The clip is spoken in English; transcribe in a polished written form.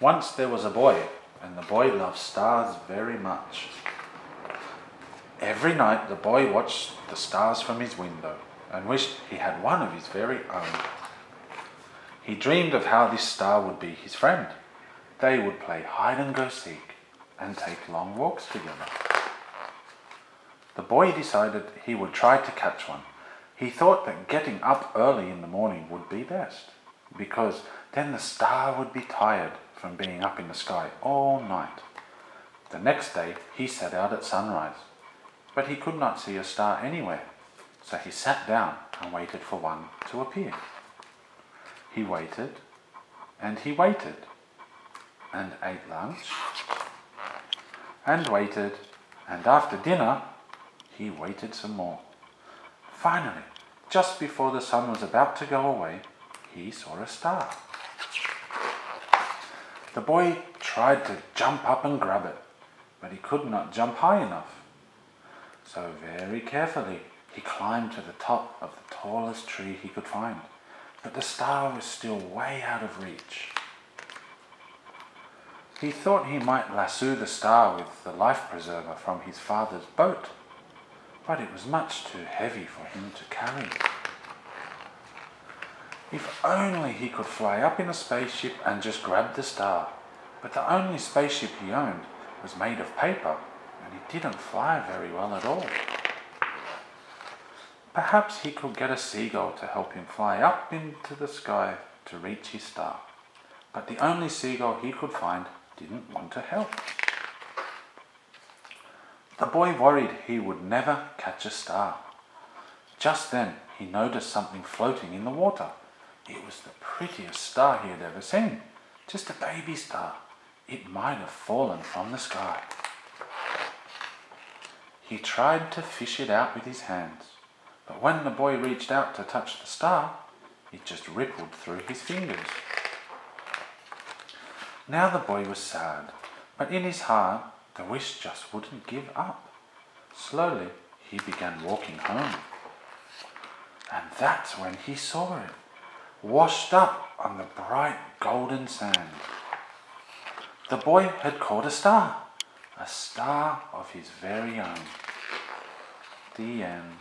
Once there was a boy, and the boy loved stars very much. Every night the boy watched the stars from his window and wished he had one of his very own. He dreamed of how this star would be his friend. They would play hide and go seek and take long walks together. The boy decided he would try to catch one. He thought that getting up early in the morning would be best, because then the star would be tired from being up in the sky all night. The next day he set out at sunrise, but he could not see a star anywhere, so he sat down and waited for one to appear. He waited, and he waited, and ate lunch, and waited, and after dinner, he waited some more. Finally, just before the sun was about to go away, he saw a star. The boy tried to jump up and grab it, but he could not jump high enough. So very carefully, he climbed to the top of the tallest tree he could find, but the star was still way out of reach. He thought he might lasso the star with the life preserver from his father's boat, but it was much too heavy for him to carry. If only he could fly up in a spaceship and just grab the star, but the only spaceship he owned was made of paper, and it didn't fly very well at all. Perhaps he could get a seagull to help him fly up into the sky to reach his star, but the only seagull he could find didn't want to help. The boy worried he would never catch a star. Just then he noticed something floating in the water. It was the prettiest star he had ever seen, just a baby star. It might have fallen from the sky. He tried to fish it out with his hands, but when the boy reached out to touch the star, it just rippled through his fingers. Now the boy was sad, but in his heart the wish just wouldn't give up. Slowly he began walking home. And that's when he saw it, washed up on the bright golden sand. The boy had caught a star of his very own. The end.